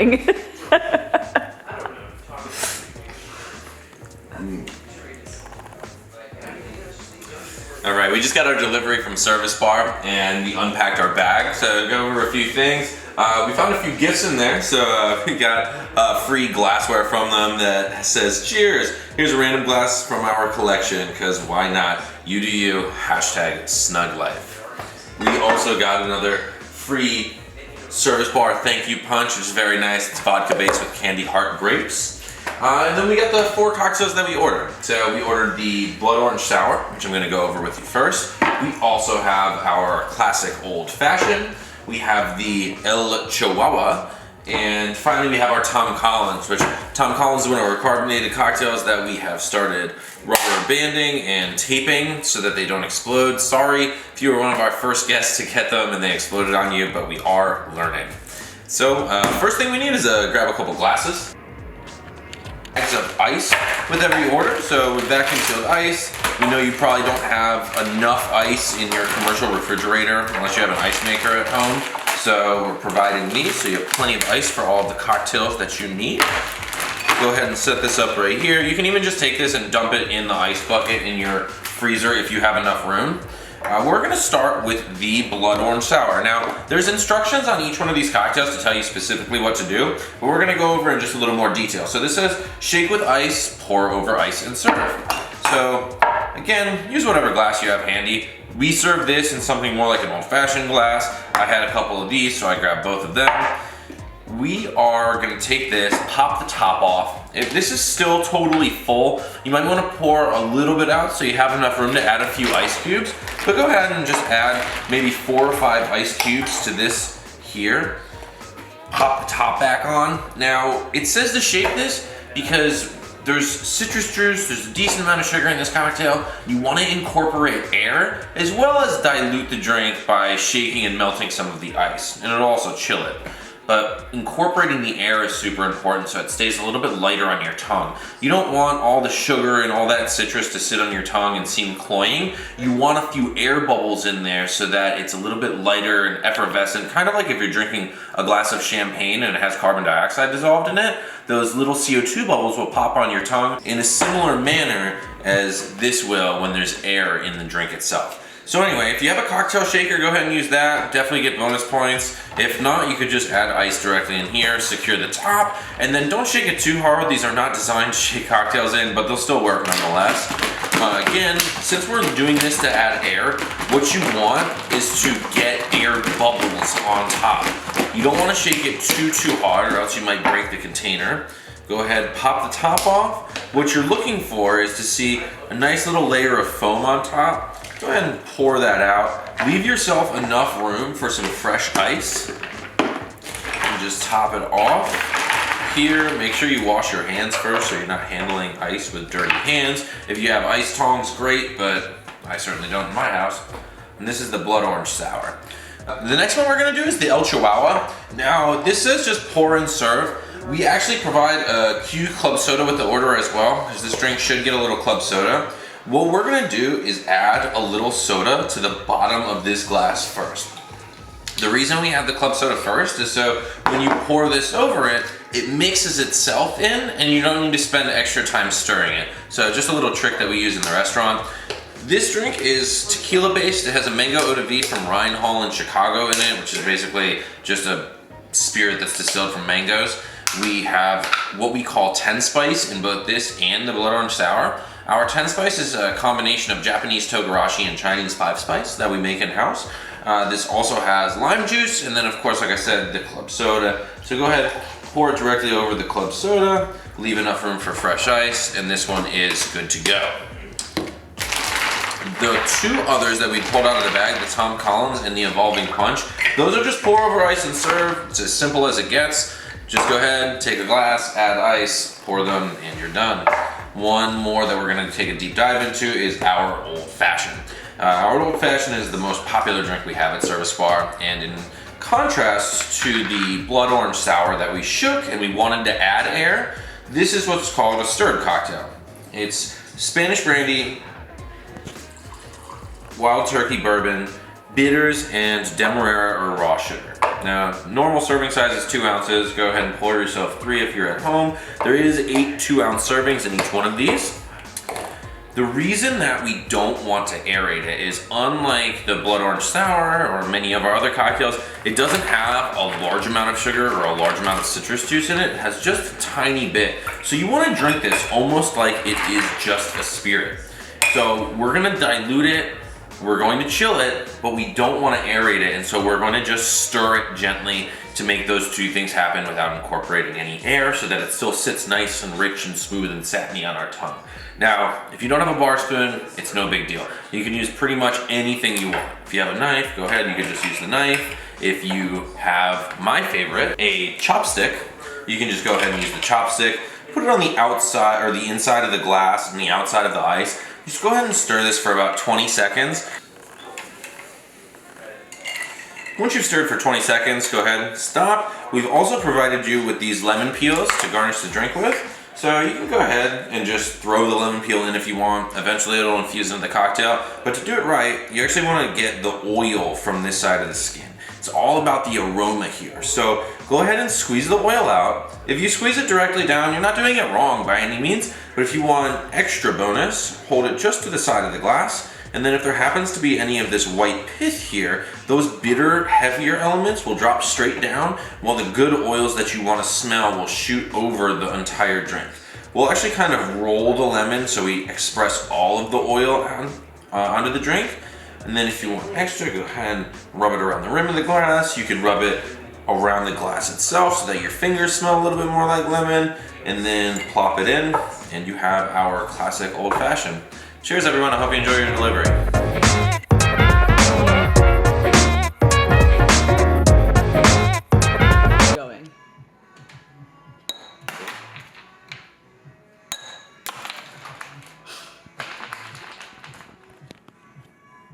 morning. All right, we just got our delivery from Service Bar and we unpacked our bag. So go over a few things. We found a few gifts in there. So we got free glassware from them that says cheers. Here's a random glass from our collection, because why not? You do you, hashtag snug life. We also got another free Service Bar thank you punch, which is very nice. It's vodka based with candy heart grapes. And then we got the 4 cocktails that we ordered. So we ordered the blood orange sour, which I'm gonna go over with you first. We also have our classic old fashioned. We have the El Chihuahua. And finally we have our Tom Collins, which Tom Collins is one of our carbonated cocktails that we have started rubber banding and taping so that they don't explode. Sorry if you were one of our first guests to get them and they exploded on you, but we are learning. So first thing we need is grab a couple glasses. Bags of ice with every order. So with vacuum sealed ice, we know you probably don't have enough ice in your commercial refrigerator unless you have an ice maker at home. So we're providing these, so you have plenty of ice for all of the cocktails that you need. Go ahead and set this up right here. You can even just take this and dump it in the ice bucket in your freezer if you have enough room. We're gonna start with the blood orange sour. Now, there's instructions on each one of these cocktails to tell you specifically what to do, but we're gonna go over in just a little more detail. So this says, shake with ice, pour over ice, and serve. So, again, use whatever glass you have handy. We serve this in something more like an old-fashioned glass. I had a couple of these, so I grabbed both of them. We are gonna take this, pop the top off. If this is still totally full, you might wanna pour a little bit out so you have enough room to add a few ice cubes. But go ahead and just add maybe 4 or 5 ice cubes to this here. Pop the top back on. Now, it says to shake this because there's citrus juice, there's a decent amount of sugar in this cocktail. You wanna incorporate air, as well as dilute the drink by shaking and melting some of the ice, and it'll also chill it. But incorporating the air is super important so it stays a little bit lighter on your tongue. You don't want all the sugar and all that citrus to sit on your tongue and seem cloying. You want a few air bubbles in there so that it's a little bit lighter and effervescent, kind of like if you're drinking a glass of champagne and it has carbon dioxide dissolved in it. Those little CO2 bubbles will pop on your tongue in a similar manner as this will when there's air in the drink itself. So anyway, if you have a cocktail shaker, go ahead and use that. Definitely get bonus points. If not, you could just add ice directly in here, secure the top, and then don't shake it too hard. These are not designed to shake cocktails in, but they'll still work nonetheless. Again, since we're doing this to add air, what you want is to get air bubbles on top. You don't want to shake it too hard or else you might break the container. Go ahead, pop the top off. What you're looking for is to see a nice little layer of foam on top. Go ahead and pour that out. Leave yourself enough room for some fresh ice. And just top it off. Here, make sure you wash your hands first so you're not handling ice with dirty hands. If you have ice tongs, great, but I certainly don't in my house. And this is the blood orange sour. The next one we're gonna do is the El Chihuahua. Now, this says just pour and serve. We actually provide a Q club soda with the order as well, because this drink should get a little club soda. What we're gonna do is add a little soda to the bottom of this glass first. The reason we add the club soda first is so when you pour this over it, it mixes itself in and you don't need to spend extra time stirring it. So just a little trick that we use in the restaurant. This drink is tequila based. It has a mango eau de vie from Ryan Hall in Chicago in it, which is basically just a spirit that's distilled from mangoes. We have what we call 10 spice in both this and the blood orange sour. Our 10 spice is a combination of Japanese togarashi and Chinese 5 spice that we make in-house. This also has lime juice, and then of course, like I said, the club soda. So go ahead, pour it directly over the club soda, leave enough room for fresh ice, and this one is good to go. The 2 others that we pulled out of the bag, the Tom Collins and the Evolving Punch, those are just pour over ice and serve. It's as simple as it gets. Just go ahead, take a glass, add ice, pour them, and you're done. One more that we're gonna take a deep dive into is our Old Fashioned. Our Old Fashioned is the most popular drink we have at Service Bar, and in contrast to the blood orange sour that we shook and we wanted to add air, this is what's called a stirred cocktail. It's Spanish brandy, wild turkey bourbon, bitters, and demerara or raw sugar. Now, normal serving size is 2 ounces. Go ahead and pour yourself 3 if you're at home. There is 8 2-ounce servings in each one of these. The reason that we don't want to aerate it is, unlike the blood orange sour or many of our other cocktails, it doesn't have a large amount of sugar or a large amount of citrus juice in it. It has just a tiny bit. So you want to drink this almost like it is just a spirit. So we're going to dilute it, we're going to chill it, but we don't want to aerate it, and so we're going to just stir it gently to make those two things happen without incorporating any air, so that it still sits nice and rich and smooth and satiny on our tongue. Now, if you don't have a bar spoon, it's no big deal. You can use pretty much anything you want. If you have a knife, go ahead, you can just use the knife. If you have my favorite, a chopstick, you can just go ahead and use the chopstick. Put it on the outside or the inside of the glass and the outside of the ice. Just go ahead and stir this for about 20 seconds. Once you've stirred for 20 seconds, go ahead and stop. We've also provided you with these lemon peels to garnish the drink with. So you can go ahead and just throw the lemon peel in if you want. Eventually it'll infuse into the cocktail. But to do it right, you actually want to get the oil from this side of the skin. It's all about the aroma here. So go ahead and squeeze the oil out. If you squeeze it directly down, you're not doing it wrong by any means. But if you want extra bonus, hold it just to the side of the glass. And then if there happens to be any of this white pith here, those bitter, heavier elements will drop straight down, while the good oils that you want to smell will shoot over the entire drink. We'll actually kind of roll the lemon so we express all of the oil onto the drink. And then if you want extra, go ahead and rub it around the rim of the glass. You can rub it around the glass itself so that your fingers smell a little bit more like lemon, and then plop it in, and you have our classic old fashioned. Cheers everyone, I hope you enjoy your delivery. Going.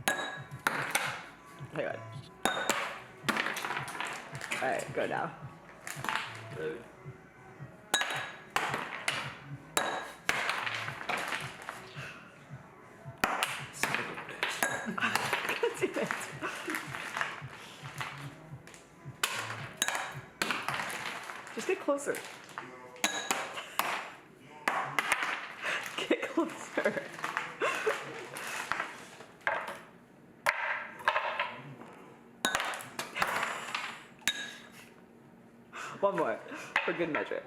Oh my God. All right, go now. Ready? Just get closer. Get closer. One more, for good measure.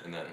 And then